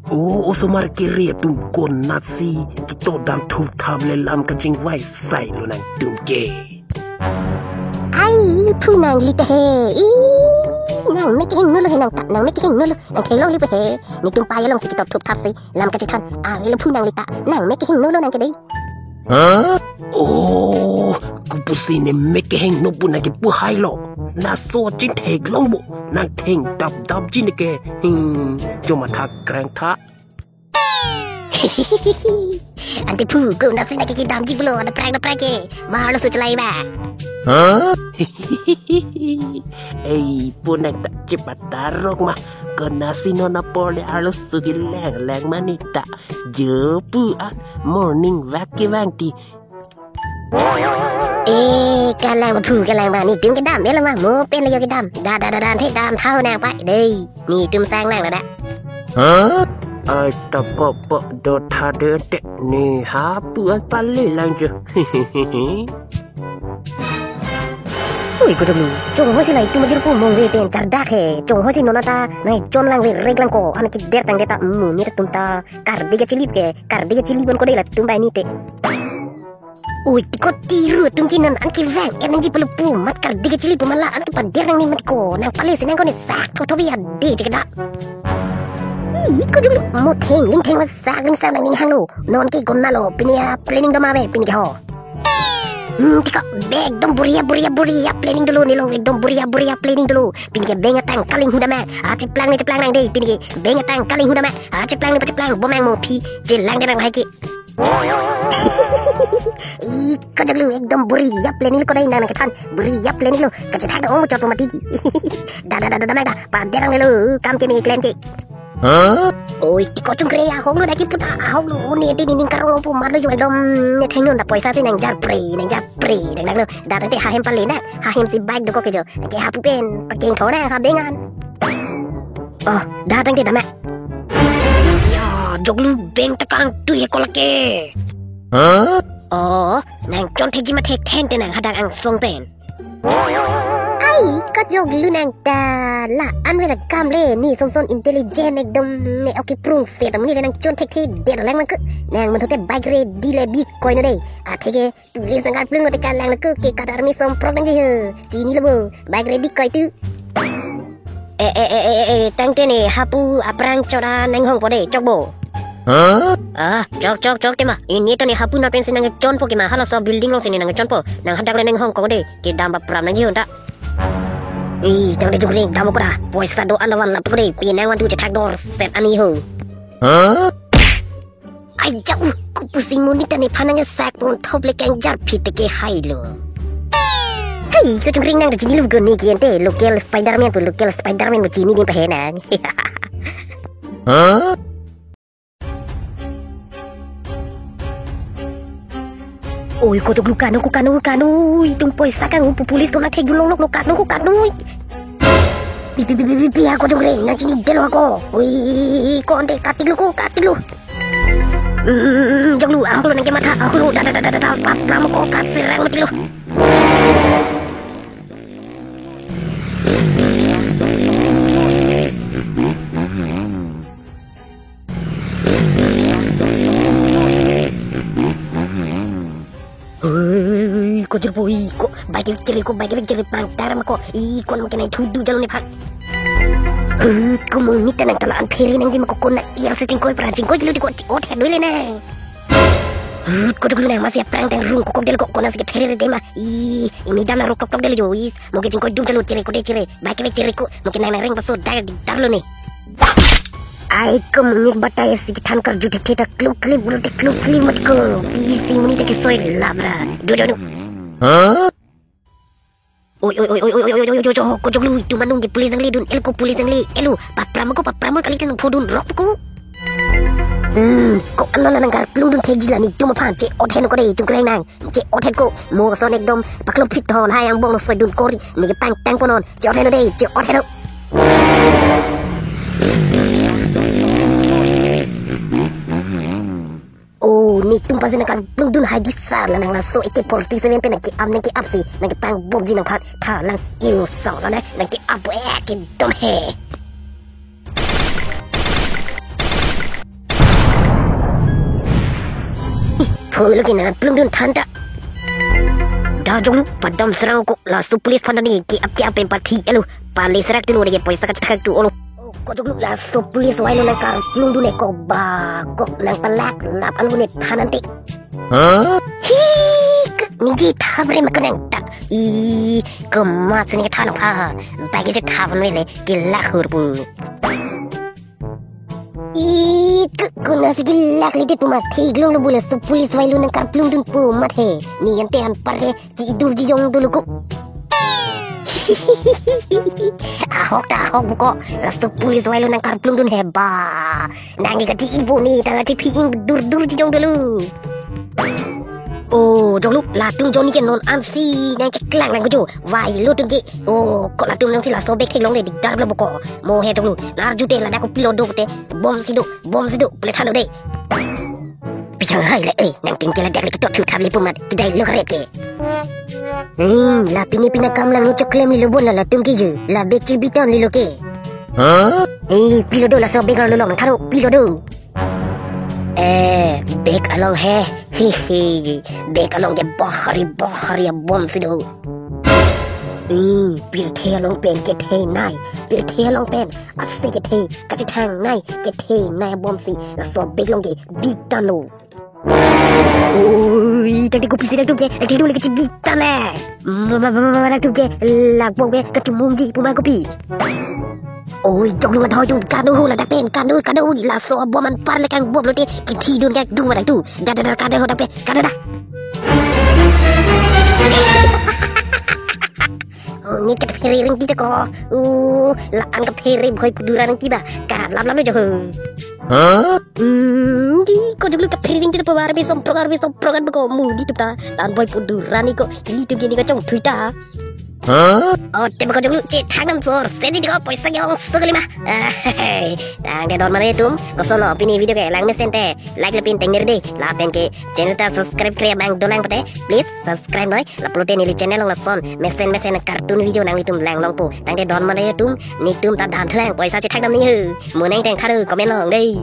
Oh, sumar kiri tum kon nasi kita dam tu table lam kacing wai sai lo nang tum ke. Ai, pu nang li te he. Nang make hing nulo he nang tak nang make hing nulo nang kelo li pe he. Ni tum pa yalong si kita tup tap si lam kacing tan. Lo pu nang li tak nang make hing nulo nang ke dei. Oh, kupusi ne make hing no pu nang ke pu hai lo. Na so chin thek long bo nang theng dab dab chin ke. Cuma thak krang thak. Anti pu ko nasi nak kita damji belum ada prank ke. Mahal su celai ba. Eh, pun nak tak cepat tarok mah. Kena sino na pole halus sugi leng manita. Jepuan morning vaki vanti. Kalang pu kalang ba ni tum ke dam lah mah. Mo pen le ke dam. Da thế dam thau nang pai. Đây, ni tum sang nang dah. Ai tak apa do thade te ni ha puan pale lang je. Ui ko dulu. Jong ho si lai tu majur ko mong ve pen cerdak he. Jong ho si nona ta nai jon lang ve reg lang ko. Ana ki der tang deta ni tum ta kar diga cilip ke. Kar diga cilipon ko dei la tum bai ni te. Ui ko tiru tum kinan an ki vang en ji pelupu mat kar diga cilip mala an tu pa der nang ni mat ko. Nang pale sinang ko ni sak to bi ade je kada. Ko dulu mo theng was sak nang ni hang lo. Non ki gon na lo pinia planning do ma ve pin ke ho. Tika beg dom buria planning dulu ni lo dom buria planning dulu pini ke benga tang kaling huda ma ceplang nang dei pini ke benga tang kaling huda ma ceplang bomang mo pi je lang derang hai ki ko dulu ekdom buria planning ko dai nang ke than buria planning lo ka che thak do mo chot ma ti ki da ma pa derang lo kam ke mi klem ki ôi có chung kre hong lo da ki puta hong lo ni ti ning karong pu mar lo ju dom ne theng non da poisa si nang jar pre nang lo da te ha hem pa le na ha hem si bike do ko ke jo ke ha pu pen pa king tho na ha bengan da tang te da ma ya joglu beng ta kang tu ye ko la ke nang chon the ji ma thek then te nang ha dang ang song pen có jog lu nang ta la an ve la kam le ni son intelligent ekdom ne oke prung se tam ni nang chon thek the der lang man nang man thote bike re di le bi koi no dei thege tu le sangat plung te kan lang ke kadar mi som pro nang je ji ni lo bike re di koi tu tang te ne hapu aprang chora nang hong po dei chok bo chok te ma ini to ne hapu na pen se nang chon po ke ma hala so building lo se nang chon po nang hadak nang hong ko dei ke dam ba pram nang ji hon ta jangan ada jugring kamu kura poisa do anawan la pukri pinang wan tu cetak dor set ani ho ai jauh ku pusing munit ni panang sak pun thop le kang jar phit ke hai lo hei ko jugring nang jini lu goni kiente local spiderman pu local spiderman mu jini din pahenang ôi cô chụp lukano tung poisa kang pulis ko na theg long lok lukano pi ako chụp reng nang chini delo ako oi kon te katik lu jog lu aku nang ke mata aku lu da pram ko kat serang mati lu ko jerpo ko baik cili pantar ma ko kon mo kenai thudu jalu ne phak ko mo ni tanang tala an pheri nang ji ma ko kon na ir se jingkoi jilu di ko ot he doi le na ko dulu nang masih prang tang rung ko del ko na se pheri re de ma ini dana rok tok del jo is mo ke jingkoi dum jalu cire ko de cire baik le cire ko mo ke nang reng paso dar lo ne ai ko mungik batai si than kar jute theta klip mat ko isi muni te ke soi labra do oi ko joglu tu manung ke pulis nangli dun elko pulis nangli elu papramo kali tan phodun rok ko ko anno la nang klung dun theji la ni tu ma phan che othen ko dei tu kreng nang che othen ko mo son ekdom paklo phit thon hai ang bong no soi dun kori ni ke tang ko non che othen dei che othen ni tumpas nak belum dun hai disa nang langsung AK-47 pe nak ke am si nak ke pang bom ji nang khat tha lang you so la nak ke up ke dom he Pula lagi nak belum dun tanda dah jom padam serang ko langsung polis pandani ke apa yang pati elu paling serak tu lagi poisa kat tu olo ko jom langsung polis wai nak kar belum dun ko ba ko nang palak lap alu ne thananti hi minji thabre makanang tak I kemas ni ke thanok ha bagi je thaban wele ke lakhur pu Kuna sigilak lidit pumat higlong lo bula su pulis wailu nang karplung dun pumat he ni ante han parhe tidur di jong dulu ku ahok buko su pulis wailu nang karplung dun heba nangi ka ti ibu ni tanga ti ping dur di jong dulu Oh, jong lu latung jong ni ke non ansi nang ceklang nang kuju wai lu tung ki oh kok latung nang sila sobek long le dik dar bla buko mo he jong lu nar ju de la da ko pilodo te bom sidu boleh thalo de pichang hai le nang ting kela dak le ketot thu tabli pumat kidai lo kret ke la pini pina kam lang ucok klem li lo bon la latung ki je la bek ci bitan li lo ke pilodo la sobek lo long thalo pilodo bek along he bek along je bahari ya bom sido pir the along pen ke the nai pir the along pen ase ke the ka thang nai ke the nai bom si la so bek long je bitano oi tadi ko pisi dak tu ke tadi dulu ke bitane dak tu ke lak bom ke ka tumung ji puma kopi Ôi, trong luôn thôi chung cano hô là đặc biệt cano là so bom man par le kang bom lo te kiti dun gak dung tu da cano ho đặc biệt cano da ni kat pheri ring kita ko la an kat pheri khoi pudura nang tiba ka lam lo jo di ko julu kat pheri ring kita pawar be som program ko mu di tu ta tan boy pudura ni ko ni tu ni ka trong twitter Oh, tiba kau dulu cik tangan sor, sedih di kau poisa kau segala mah. Tangga don mana itu? Kau solo opini video ke lang mesen teh, like lepin tengger deh, lapen ke channel ta subscribe kria bang dolang pate, please subscribe noi, laplote nili channel long lason, mesen kartun video nang litum lang long pu, tangga don mana itu? Nitum ta dan thlang poisa cik tangan ni hu, munai teng kadu komen long deh.